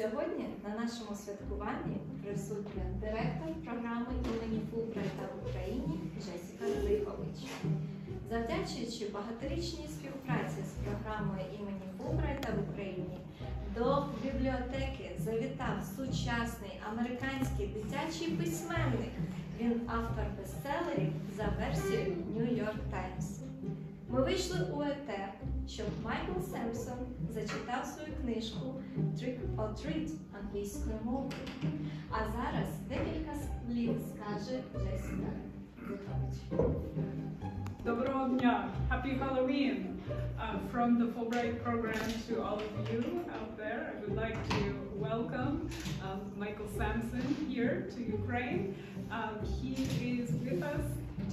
Сьогодні на нашому святкуванні присутня директор програми імені Фулбрайта в Україні Ґеловін. Завдячуючи багаторічній співпраці з програмою імені Фулбрайта в Україні, до бібліотеки завітав сучасний американський дитячий письменник. Він автор бестселерів за версією New York Times. Ми вийшли у етер, щоб Майкл Семпсон зачитав свою книжку «Trick or treat» англійською мовою. А зараз декілька слів скаже Джесіка. Доброго дня! Happy Halloween! From the Fulbright program to all of you out there, I would like to welcome Michael Semson here to Ukraine. He is with us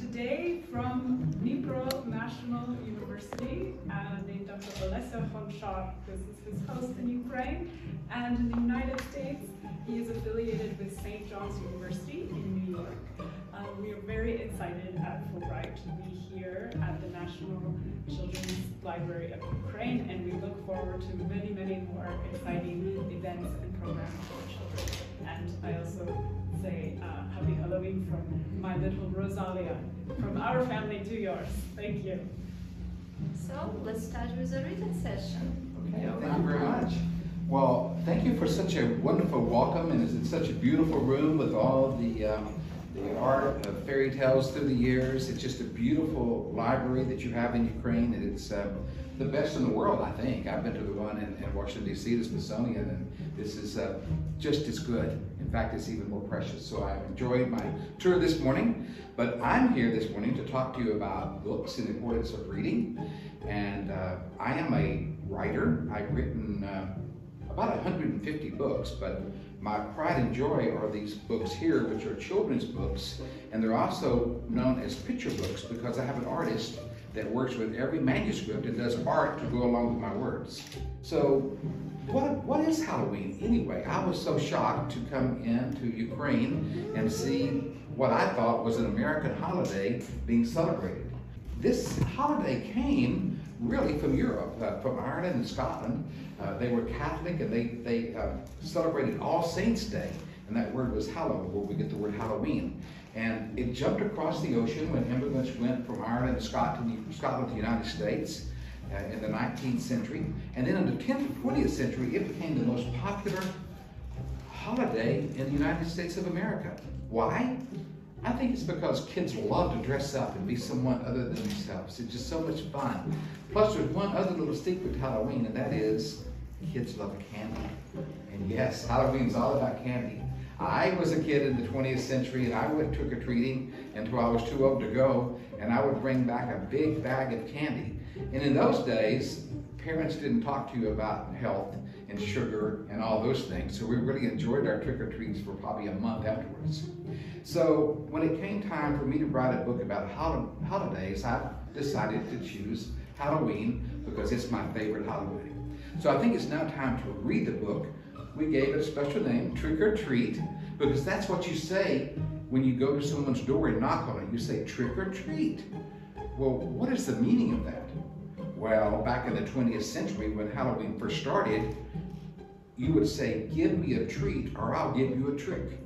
today from Dnipro National University, named after Olesa Honchar. This is his host in Ukraine. And in the United States, he is affiliated with St. John's University in New York. We are very excited at Fulbright to be here at the National Children's Library of Ukraine, and we look forward to many, many more exciting events and programs for children. And I also say Happy Halloween from my little Rosalia, from our family to yours. Thank you. So let's start with the reading session. Okay, thank you very much. Well, thank you for such a wonderful welcome, and it's in such a beautiful room with all the art of fairy tales through the years. It's just a beautiful library that you have in Ukraine, and it's the best in the world, I think. I've been to the one in Washington, D.C., the Smithsonian, and this is just as good. In fact, it's even more precious. So I enjoyed my tour this morning, but I'm here this morning to talk to you about books and the importance of reading. And I am a writer. I've written about 150 books, but my pride and joy are these books here, which are children's books, and they're also known as picture books because I have an artist that works with every manuscript and does art to go along with my words. So what is Halloween anyway? I was so shocked to come into Ukraine and see what I thought was an American holiday being celebrated. This holiday came really from Europe, from Ireland and Scotland. They were Catholic, and they celebrated All Saints' Day, and that word was Hallow, where we get the word Halloween. And it jumped across the ocean when immigrants went from Ireland and Scotland to the United States in the 19th century. And then in the 10th and 20th century, it became the most popular holiday in the United States of America. Why? I think it's because kids love to dress up and be someone other than themselves. It's just so much fun. Plus, there's one other little secret to Halloween, and that is kids love candy. And yes, Halloween's all about candy. I was a kid in the 20th century, and I went trick-or-treating until I was too old to go, and I would bring back a big bag of candy. And in those days, parents didn't talk to you about health and sugar and all those things, so we really enjoyed our trick-or-treats for probably a month afterwards. So when it came time for me to write a book about holidays, I decided to choose Halloween because it's my favorite holiday. So I think it's now time to read the book. We gave it a special name, Trick or Treat, because that's what you say when you go to someone's door and knock on it. You say, trick or treat. Well, what is the meaning of that? Well, back in the 20th century, when Halloween first started, you would say, give me a treat or I'll give you a trick.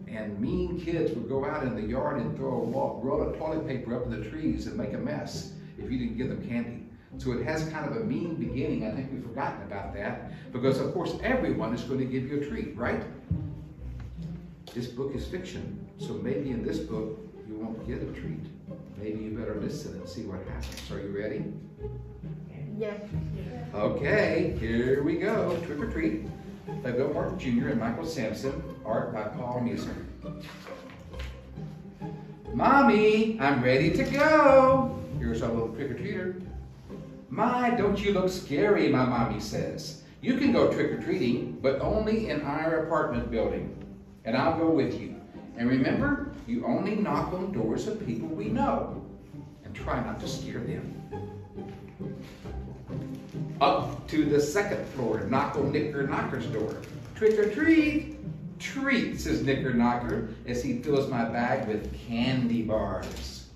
And mean kids would go out in the yard and throw a roll of toilet paper up in the trees and make a mess if you didn't give them candy. So it has kind of a mean beginning. I think we've forgotten about that because, of course, everyone is going to give you a treat, right? This book is fiction, so maybe in this book you won't get a treat. Maybe you better listen and see what happens. Are you ready? Yes. Okay, here we go. Trick or Treat. By Bill Martin Jr. and Michael Semson. Art by Paul Muser. Mommy, I'm ready to go. Here's our little trick-or-treater. My, don't you look scary, my mommy says. You can go trick-or-treating, but only in our apartment building. And I'll go with you. And remember, you only knock on doors of people we know. And try not to scare them. Up to the second floor, knock on Knicker-Knocker's door. Trick or treat, treat, says Knicker-Knocker as he fills my bag with candy bars.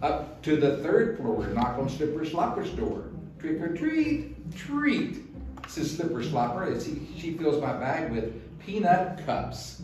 Up to the third floor, knock on Slipper-Slopper's door. Trick or treat, treat, Says Slipper Slopper. She fills my bag with peanut cups.